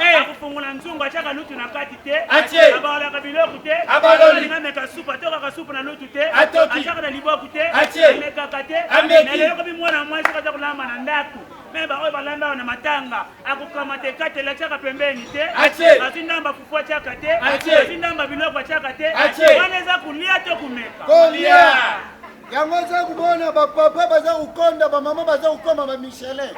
akufungula nzungu achaka lutu na kati te Atie. abala kabiloko te Abaloli. ngameka supu atoka kasupu na lutu te Atoki. achaka na liboku te Atie. ameka kate Ameki. na lelo kobi mwana mwasi kata kulamba na ndaku meba oyo balamba na matanga akukamate kate la chaka pembeni te Atie. azindamba fufua chaka te Atie. azindamba biloko chaka te Atie. wanaweza kulia to kumeka Kolia. Yango za kubona bapapa baza kukonda bamama baza kukoma ba Michelin.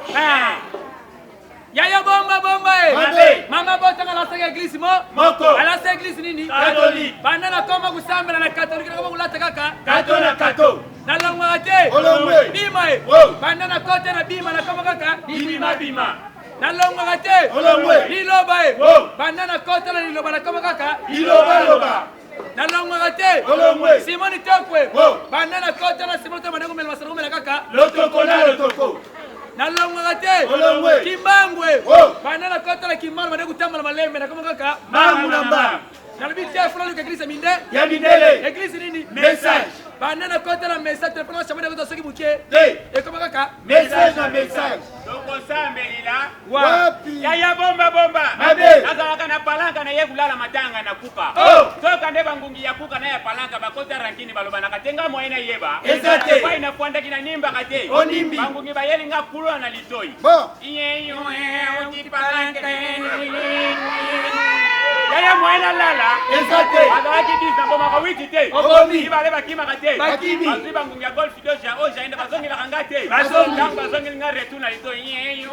Yaya bomba bomba Mabe. Mama bota kala sa église Moko. Ala sa église nini? Catholique. Banana koma kusambela na Catholique kama kulata kaka. Kato na kato. Na longwa ate. Olongwe. Bima Wow. Banana kote na bima na koma kaka. Bima bima. Na longwa ate. Olongwe. Liloba Wow. Banana kote na liloba na koma kaka. Iloba loba. Na longwa ate. Olongwe. Simoni tokwe. Wow. Banana kote na Simoni tokwe na kumela masarume na kaka. Lotoko na lotoko. Na longwa ate. Olongwe. Kimbangwe. Wow. Banana kote na kimbangwe na kutamba malembe na koma kaka. Mangu na mba. Na bitia fulani kwa église minde. Ya mindele. Église nini? Message. Banana kote na message telefone shamana kwa soki buke. Hey. E koma kaka. Message na message. Doko sambelila. Wapi? Yaya bomba bomba. Mabe. Nazalaka na palanka na ye kulala matanga na kuka. Oh. Toka nde bangungi ya kuka na ya palanka bakota rankini baloba na katenga moyena yeba. Ezate. Kwa inafuanda kina nimba kate. Onimbi. Bangungi bayeli nga kulwa na litoi. Bon. Iye yo ukipalanka. Yaya moyena lala. Ezate. Azalaki disa bomba kwa wiki te. Obomi. Ibale bakima kate. Bakimi. Azi bangungi ya golf doja oja enda bazongi la kangate. Bazongi. Nang bazongi nga retuna litoi. Iye yo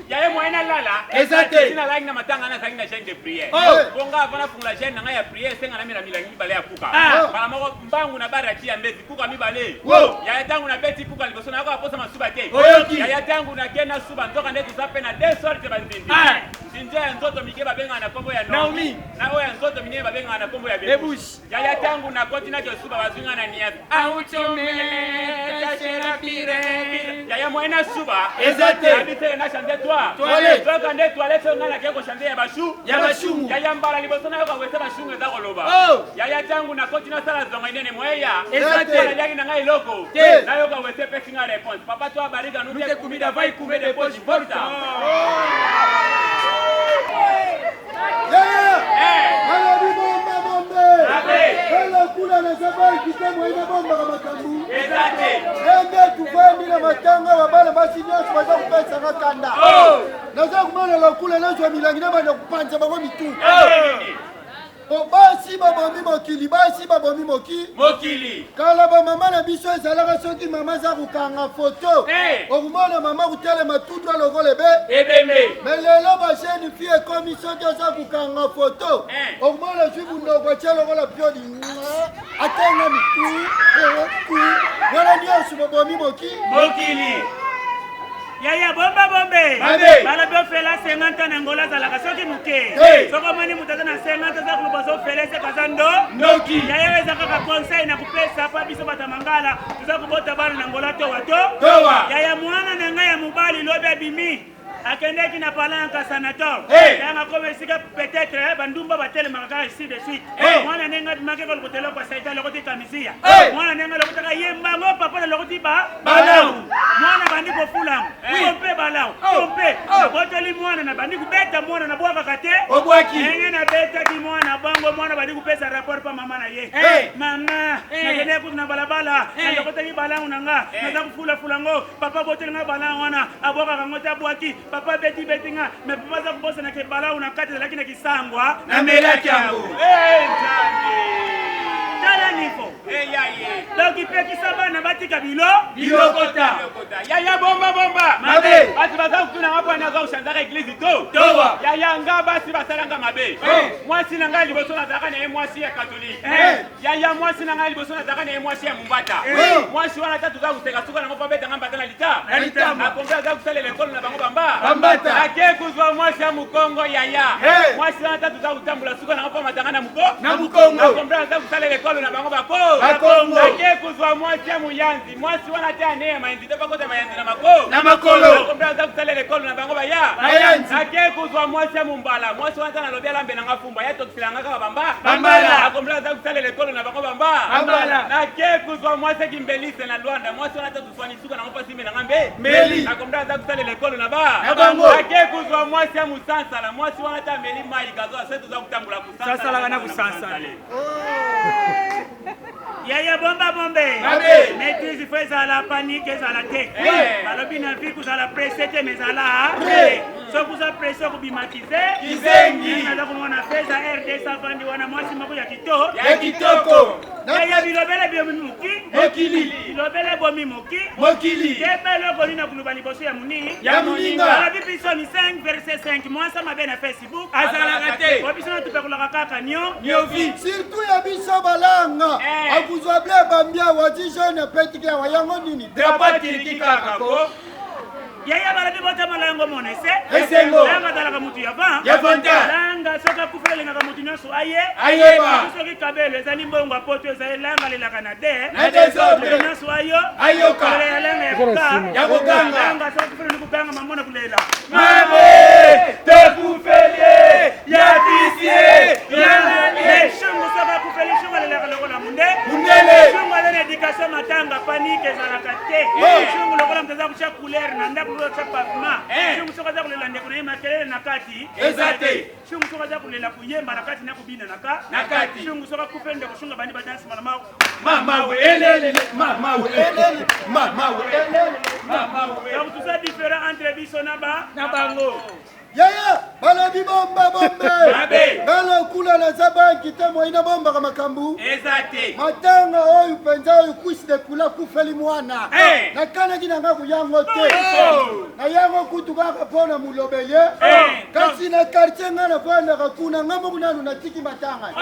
Yaya moyena lala. Ezate. Sina like na matanga na sangi na chaîne de prière. Oh. Bonga avana fungula chaîne na ya prière senga na mila milangi bale ya kuka. Ah. Bala moko mbangu na bara tia mbezi kuka mibale. Wow. Yaya tangu na beti kuka liboso na kwa posa masuba te. Oyoki. Yaya tangu na kena suba ntoka ndetu zape na deux sortes banzindi. Ah. Sinja ya nzoto mike babenga na kombo ya Naomi. Na oya nzoto mine babenga na kombo ya Bebush. Yaya tangu na koti na suba bazunga na nia. Yaya moyena suba. Ezate. Habite na chande toi. Toilette. Toka nde toilette ngana keko chande ya bashu. Ya bashumu. Yaya mbala liboso na kwa wese bashu ngeza koloba. Oh. Yaya tangu na koti na sala zonga inene moya. Ezate. Ezate. Yagi na ngai loko. Te. Na yoka wese pesi nga réponse. Papa toi barika nute kumida vai kume de poche volta. Yeah. Eh. Alobi bomba bombe. Mabe. Hello kula na sabai kitemo ina bomba kama makambu. Ezate. Ende tuvandi na matanga wa bana basi nyoso baza kupesa ngakanda. Oh. Naza kumana lokula na jwa milangi na bana kupanza bango mitu. Oh. Basi babomi mokili basi babomi moki. Mokili. Kala ba mama na biso ezalaka soki mama za kukanga foto. Okumona mama kutele matutu alokole be. Ebeme. Melelo ba jeune fille komi soki za kukanga foto. Okumona jubu ndoko chelo kola piodi. Atenga mitu. Wala ndio subobomi moki. Mokili. Yaya bomba bombe. Mabe. Bala bio fela 50 na ngola zalaka soki muke. Hey. Soko mani mutaza na 50 za kuluba so fela se kazando. Noki. Yaya weza kaka conseil na kupesa hapa biso batamangala. Tuza kubota bana na ngola to wato. Towa. Yaya mwana na ngaya mubali lobe bimi. Akendeki na palanka sanator. Hey. Yanga kome sika peut-être bandumba batele makaka ici de suite. Hey. Mwana nenga make ko lukotelo kwa saita lokoti kamisia. Hey. Mwana nenga lokotaka yemba ngo papa lokoti ba. Balau. Mwana bandi ko fulangu. Pompe balau. Pompe. Boteli mwana na bandi kubeta mwana na bwaka kate. Obwaki. Nenge na beta di mwana bango mwana bandi kupesa rapport pa mama na ye. Hey. Mama, na kene ku na balabala. Na lokoteli balangu nanga. Na za kufula fulango. Papa boteli nga balangu wana. Abwaka kangota bwaki. Papa beti nga. Me papa za kubosa na ke balangu na kate lakini kisangwa. Na melaki yangu. Tala nifo. Yaye. Loki peki sabana batika bilo. Bilokota. Yaya bomba bomba. Mabe. Basi baza kutuna hapo anaza ushanzaka église to. Towa. Yaya nga basi basalanga mabe. Hey. Mwasi na ngai liboso na zaka na mwasi ya katolike. Hey. Yaya mwasi na ngai liboso na zaka na mwasi ya mumbata. Hey. Mwasi wana tatu za kuteka suka na ngopa beta ngamba tana lita. Na litama. Akombea za kusale lekolo na bango bamba. Bambata. Ake kuzwa mwasi ya mukongo yaya. Hey. Mwasi wana tatu za kutambula suka na ngopa matangana muko. Na mukongo. Akombea za kusale lekolo na bango bako. Bakongo. Ake kuzwa mwasi ya muyanzi. Mwasi wana tea neema inzi tapa kote mayanzi na mako. Na makolo. Akombea za kusale lekolo na bango baya. Bayanzi. Ake kuzwa mwasi mwasi ya mumbala mwasi wana na lobia lambe nanga fumba ya tokilanga kaka bamba Bambala. akomla za kusala lekolo na bako bamba Bambala. na ke kuzwa mwasi kimbelise na Luanda mwasi wana tuswani suka na ngopa sime nanga Mbeli. akomla za kusala lekolo na ba Na bango. na ke kuzwa mwasi ya musansa la mwasi wana ta meli mai gazo setu za kutambula kusansa Sasa la wana kusansa. Yaya bomba bombe. Mabe. Maîtrise fait à la panique et à la tête. Ouais. Balobi na vie à la presser mais à la. Ouais. So vous a pressé ku bimatiser. Kizengi. Na ko wana feza RD savandi wana mwasi mako ya kito. Ya kitoko. Yaya bilobele biomimuki. Mokili. Bilobele bomimuki. Mokili. Kebelo kolina kuluba liboso ya muni. Ya muninga. Balobi biso ni 5 verset 5 mwasa mabe na Facebook. Azalaka te. Bobiso na tupekulaka kaka nyo. Nyovi. Surtout ya biso balanga. Akuzwa ble bambia wajisho na petike ya wayango nini. Drapeau kirikika kako. Yaya balabi bota malango monese. Esengo. Langa dalaka mutu ya van. Ya vanta. Langa soka kufele ngaka mutu nyoso aye. Ayeba. Soki kabelo ezali mbongo apoto ezali langa lelaka na de. Na desordre. Mutu nyoso ayo. Ayoka. Kule langa ya kuka. Ya kuganga. Langa soka kufele nikuganga mamona kulela. Mame. Tekufele. Ya tisie. Ya Shungu soka kufele shungu lelaka lokola munde. Mundele. Shungu lele education matanga panike ezalaka te. Shungu lokola mtaza kucha couleur na ndaku cha pavement. Shungu soka za kulela ndeko na makelele na kati. Ezate. Shungu soka za kulela kuyemba na kati na kubina Na kati. Shungu soka kufende kushunga bandi ba dance malama. Mama we elele. Mama we elele. Mama we elele. Mama we. Donc tout ça différent entre biso na bango. Yaya balobi bomba bombe. Mabe. Balo kula na zabanki te moina bomba kama kambu. ezate Matanga oyu penza oyu kusi de kula kufeli mwana. Na kana kina nga kuyango te. Na yango kutu kaka pona mulobeye. Kasi na quartier nga na fanda kakuna ngamo kunanu na tiki matanga.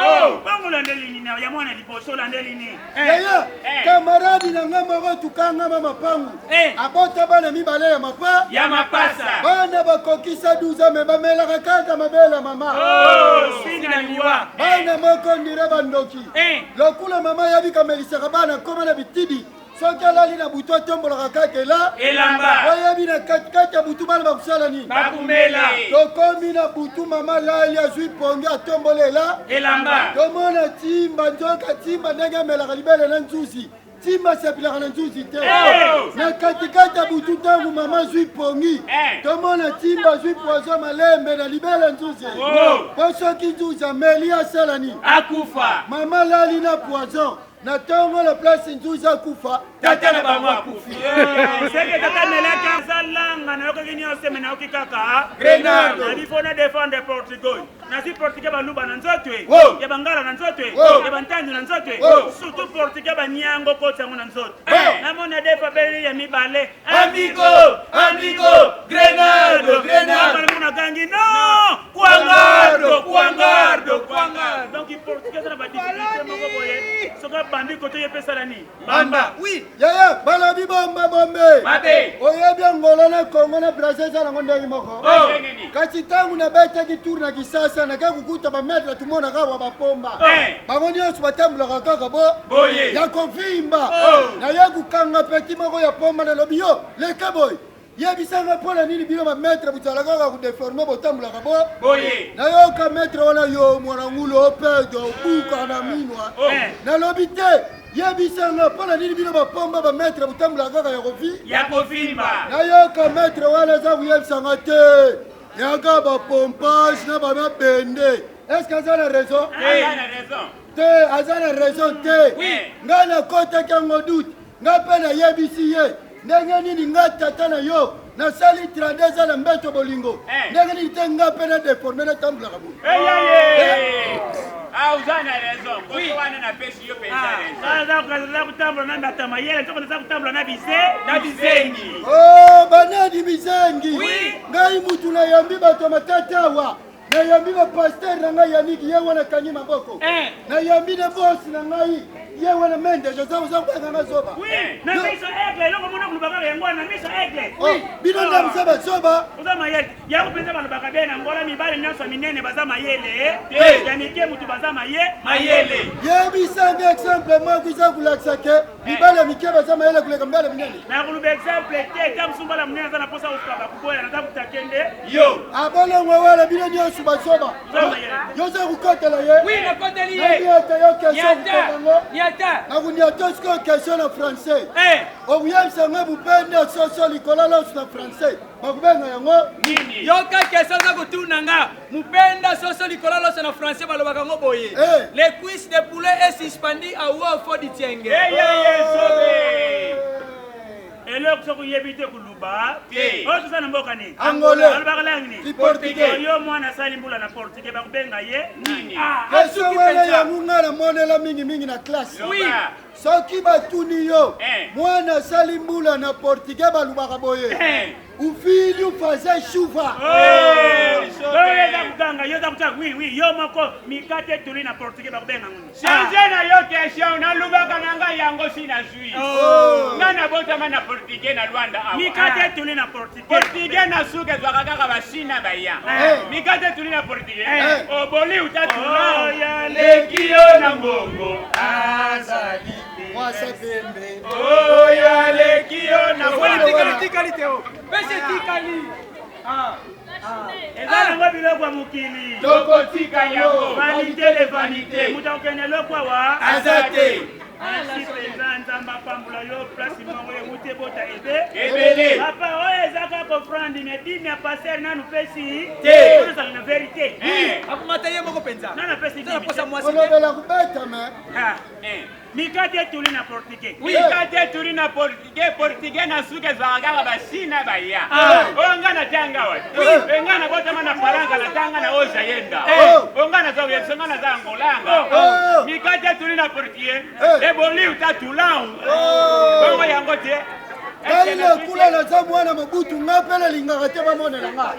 Bango la ndelini na ya mwana liboso la ndelini. Yaya kamaradi na ngamo ko tukanga mama pangu. Abota bana mibale ya mapa. ya mapasa Bana bakokisa duza me bamela kaka mabela mama. Sina liwa. Bana moko ndire bandoki. Lokula mama yabi kamelisa bana koma na bitidi. Soki alali na butu atombolaka kaka ela. elamba Wayabi na katikati ya butu bana bakusala nini. bakumela Tokomi na butu mama lali azwi pongi atombolela. elamba Tomona timba nzoka timba ndenge amelaka libele na nzuzi. Timba sepilaka na nzuzi te. Na katikati ya butu tangu mama zwi pongi. Tomona timba zwi poison malembe na libele nzuzi. Po soki nzuzi ameli asala nini. akufa Mama lali na poison. Na tongo la place nzuzi akufa. Tata na bango akufi. Seke tata melaka zalanga na yoka kinyo seme na okikaka. Grenade. Na bifona défendre Portugal. Na si Portugal baluba na nzotwe. Ya bangala na nzotwe. Ya bantandu na nzotwe. Surtout Portugal banyango kota ngona nzotwe. Na mona defa bele ya mibale. Amigo. Amigo. Grenade. Grenade. Bana mona gangi no. Kuangardo. Donc Portugal na ba difficulté moko boye. Soka bandi koto ye pesa lani. Bamba. Oui. Yaya balobi bomba bombe. Mabe. Oyebi Angola na Congo na Brazil za ngo ndenge moko. Kasi tangu na bete kitur na kisasa na kakukuta ba metre tumona kawa bapomba. Bango nyonso batambulaka kaka Boye. ya kovimba. Na ya kukanga peti moko ya pomba na lobi yo leka boy. Yebisanga pona nini bino ba metre butalaka ka kudeformer botambulaka Boye. na yo ka metre wana yo mwana ngulo opedo buka na minwa. Na lobi te yebisanga pona nini bino bapomba ba metre butambulaka kaka ya kovi. ya kovimba Na yo ka metre wana za kuyebisanga te yaka bapompage na bamabende. Est-ce que ça a raison? ana raison Te azana raison te. Oui. Nga na kota kango doute. Nga pe na yebisi ye. Ndenge nini nga tata na yo na sali 32 ans na mbeto bolingo. Ndenge nini te nga pe na déformer na tambula kabu. uzana raison koto wana na pesi yo penza raison Za kutambula na ndatama yele toko za kutambula na bise. na bizengi Oh banadi bizengi. Ngai mutu na yambi bato matatawa. Na yambi ba pasteur na ngai yaniki ye wana kanyi maboko. Na yambi na boss na ngai ye wana mende joza uzakubanga zoba Oui, na miso aigle loko mona kulubaka yango na miso aigle. Oui, bino nda msaba zoba. Uza mayele. Ya kupenza balubaka bena ngola mibale nyonso minene baza mayele. Ya mike mutu baza mayele. Ye bisanga exemple moi kuza kulakisa ke mibale mike baza mayele kuleka mbale minene. Na kulube exemple te ta msumbala munene za na posa uskaba kuboya na takutakende. Yo. Abona ngwala bino nyonso bazoba. Yoza kukotela ye. Oui, na koteli ye. Niata yo question kutango. Niata. Na kuniata sko question en français. Oyam sanga bupenda soso likolala na français. Bakubenga yango nini? Yoka question za kutunanga. Mupenda soso likolala na français balobaka ngo boye. Les cuisses de poulet est suspendu à haut fond du tienge. Eloko soko yebite kuluba. O tusa na mboka ni. Angolais. Alobaka langi ni. Portugais. Yo mwana sali mbula na portugais bakubenga ye nini? Question wala ya mungala monela mingi na classe. Oui. Soki batuni yo. Mwana sali mbula na portugais balubaka boye. Ufili ufaze shuva. Yoza kuganga, yoza kutaka oui, yo moko mikate tuli na portugais bakubenga nguni. Change na yo question na lubaka nanga yango sina zui. Ngana bota mana portugais na Rwanda awa. Mikate tuli na portugais. Portugais na suke zwakaka basina baya. Mikate tuli na portugais. Oboli utatula. Ya Lekio na mbongo. azali. Mwasa pembe. Ya lekio na mbongo. Tikali teo. Pese tikali. Eza nango biloko ya mukili. Toko tika yango. Vanité de vanité. Muta okende lokwa wa. Azate. Asi penza nzamba pambula yo place mongo emute bota ebe. Ebele. Papa oyo ezaka comprendre mais dime ya passer nanu pesi. Te. Oyo ezali na vérité. Akumata ye moko penza. Nana pesi Tala posa dime. mwasi. Olobela kubeta me. Mikate tuli na portugais. Mikate tuli na portugais na suke zwakaka basina baya. Onga na tanga wa. Onga na bota mana faranga na tanga na oza yenda. Onga na zawe songa na za angolanga. Mikate tuli na portugais. Eboli utatulau. Onga yango te. Kaile kula na za mwana mabutu ngapele lingaka te bamonela nga.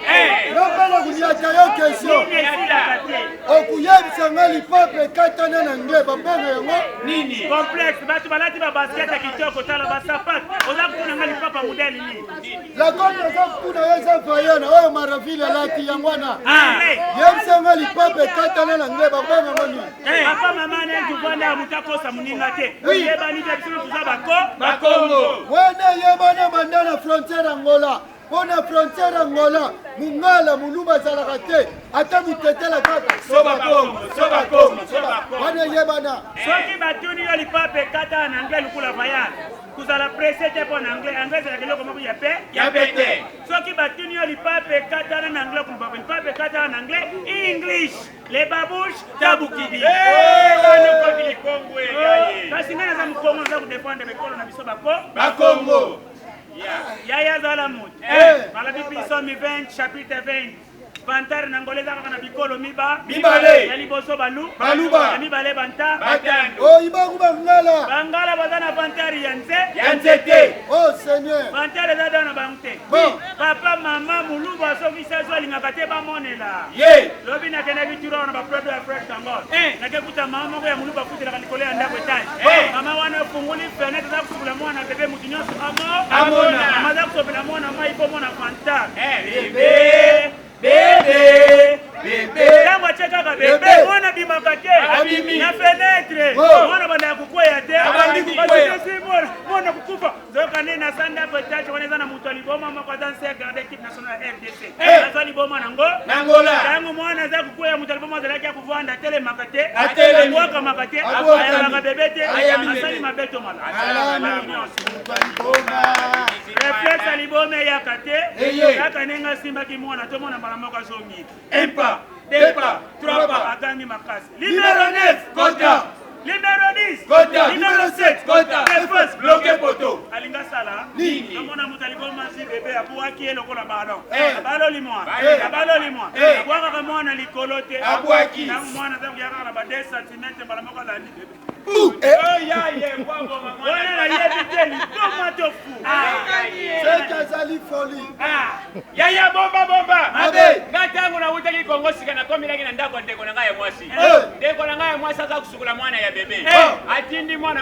Ngapele kunyata yo question. Okuyebisa nga lipape katana na nge babenga yango nini? Complexe batu balati ba basket ya kitoko tala ba sapat. Oza kuna nga lipapa modeli ni. La konde za kuna yeza fayana oyo maravile lati yangwana. Yebisa nga lipape katana na nge babenga ngoni. Papa mama ne tuvanda mutakosa muninga te. Yeba ni biso tuza Bakongo. Wene yebana bandana frontière Angola. Pona frontière Angola, mungala muluma zalaka te. Ata mutetela kaka. Soba Kongo. Wana yebana. soki batuni yo lipape kata na anglais lukula vayal. Kuzala pressé te pour anglais. Anglais c'est la comment ya pe? Ya pete. Soki batuni yo lipape kata na anglais kulubaba. Lipape kata na anglais English. Les babouches tabukidi. Bano koti Kongo yaye. Kasi ngana za mkongo za kudefendre bekolo na biso Bakongo. Yaya zala mut. Malabi biso mi 20 chapitre 20. Pantar nangoleza kana bikolo miba. Mibale. Yali boso balu. Baluba. Mibale banta. Batando. Oh ibaku bangala. Bangala bazana pantari yanze. Yanzete. Oh Seigneur. Pantari za dona bangte. Bon. Papa mama mulubu asoki sazo lingaka te bamonela. Ye. Lobi na kena bituro na ba produit ya fresh tango. Na kekuta mama moko ya mulubu akutela kalikole ya ndako etage. Mama wana funguli fenêtre za kusukula mwana bebe mutinyoso Amona. Mama za kusopela mwana mai po mwana fanta. Bebe. Tango cheka bebe mwana bimaka te. Abimi. Na fenêtre. Mwana banda kukwea te. Abandi kukwea. Mwana kukufa. Zoka nena sanda petache waneza na mutu aliboma mwa kwa danse garde équipe nationale RDC. Nazo aliboma nango. Nangola. Tango mwana za kukwea mutu aliboma zalaki ya kuvanda tele makate. Atele Mwaka makate. Abwaka. Ayala bebe te. Ayami Asali bebe. mabeto mala. Alami. Reflex alibome ya kate. Eye. Kaka nenga simba ki mwana to mwana bala moka zongi. Un pas, deux pas, trois pas. Agangi makasi. Numéro 9, Kota. Numéro 10. Kota. Numéro 7. Kota. Défense. Bloqué poteau. Alinga sala. Nini? Namona mutaliboma si bebe abuaki eloko na ballon. Ballon limwa. Eh. Ballon limwa. Abwaka ka mwana likolo te. Abwaki. Na mwana za kuyaka na ba 2 cm bala moka la ni bebe. Oh ya ye, kwabo Wana na yebi te ni toma to fu. C'est Kazali folie. Yaya bomba. Abe. Ngatangu na utaki Kongo sika na komi lagi na ndako ndeko na ngaya mwasi. Ndeko na ngaya mwasi aka kusukula mwana ya bebe. Atindi mwana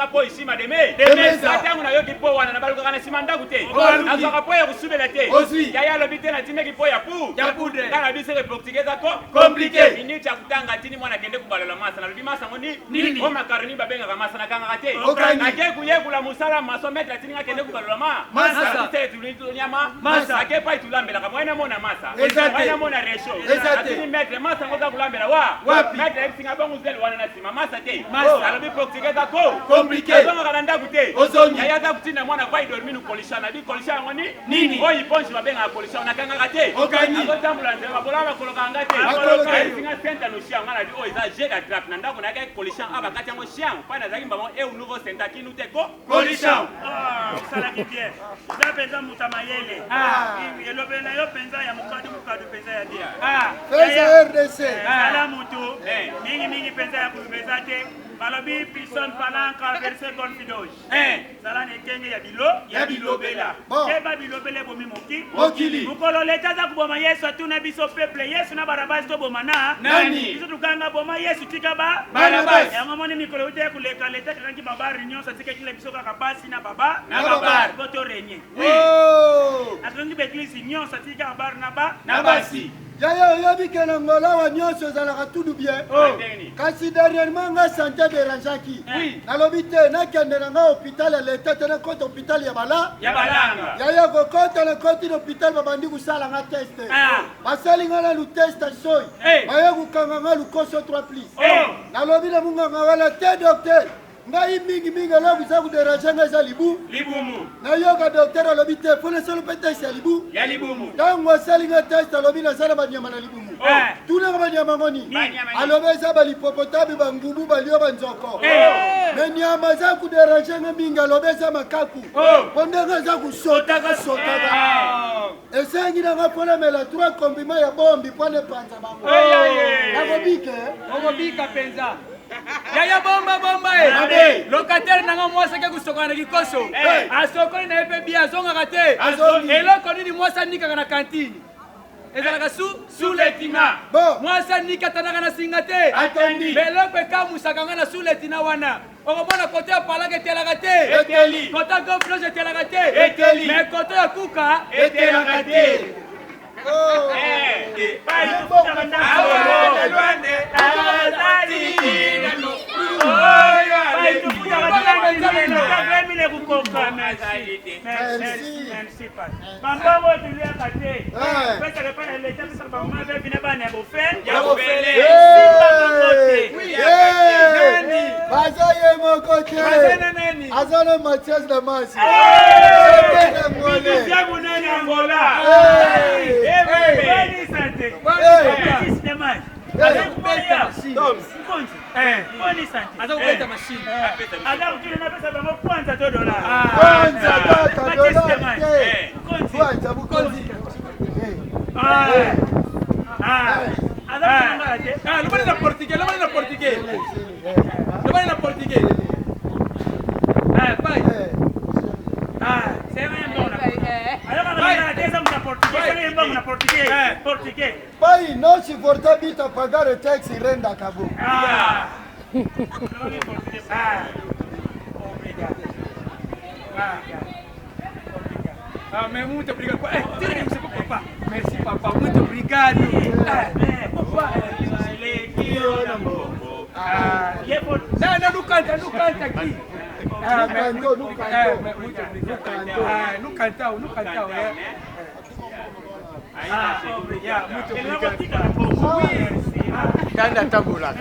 naza po isima deme atango na yoki po wana na baluka kana sima ndaku te azaka po ya kusubela te yaya lobi te na timeki po ya poudre kana biso ke portugais ako compliqué minute ya kutanga tini mwana kende kubalola masa na lobi masa ngoni o makaroni babenga ka masa na kanga te ake kuyekula musala maso metra tini ngakende kubalola masa te tulitu nyama masa ake pa itulambela ka mwana mona masa mwana mona resho atini metre masa ngoza kulambela wa metre singa bongo zelo wana na sima masa te alobi portugais ako compliqué zonga kana ndaku te yaya za kutina mwana kwa idormi nukolishana bi kolishana ngoni nini oyi ponchi babenga kolishana na kanga te azotambula nzela babola bakoloka ngate singa senta no shia ngana di o eza je da trap na ndako na ka colishan aba kati yango shia pana zaki mbamo e nouveau senta ki nous te ko colishan sala ki bien za penza mutamayele elobela yo penza ya mukadu penza ya dia Penza RDC sala mutu mingi penza ya kupeza te balobi pison palanka verse confidoge sala ne kenge ya bilobela keba bilobele bomi mokili mukolo leta za kuboma Yesu atuna biso peuple Yesu na Barabas to boma na nani biso tukanga boma Yesu tika Barabas yango moni mikolo ute kuleka leta kangi babari nyonso tika kile biso kaka basi na babar koto renye atongi beglisi nyonso tika bar na basi Yaya oyobi ke na ngola wa nyonso ezalaka tudu bien kasi dernièrement nga santé dérangeaki nalobi te nakende na nga hôpital ya leta te nakota hôpital ya balanga yaya kokota na koti na hôpital babandi kusala nga test basali nga na lutest soi baya kukanga nga lukoso 3 plus nalobi na munganga wana te docteur ngai mingi alobi za kuderange nga eza libumu nayoka docteur alobi te pona solo pe test ya libumu ntango asali nga test alobi nasala banyama na libumu tunaka banyama ngoni alobi eza balipopotami bangubu balio banzoko me nyama za kuderange nga mingi alobi eza makaku po ndenge eza kusotaka esengi nanga mpona mela 3 kombima ya bombi mpona epanza bango nakobika penza yaya bomba locataire nanga mwasa ke kusoka na kikoso asokoli na epe bia zonga te eloko nini mwasa nika na kantine ezalaka sous letina mwasa nika tanaka na singa te eloko ekamusaka nga na sous letina wana okomona kote ya palaka etelaka te kote ya gofrose etelaka te me kote ya kuka etelaka te azana Mathias na masi Pai, non si porta vita a pagare taxi renda cabo. Mais muito obrigado. Tira que papa. Merci papa, muito obrigado. Não canta aqui. Não cantau. Muito obrigado. Tanda tambula.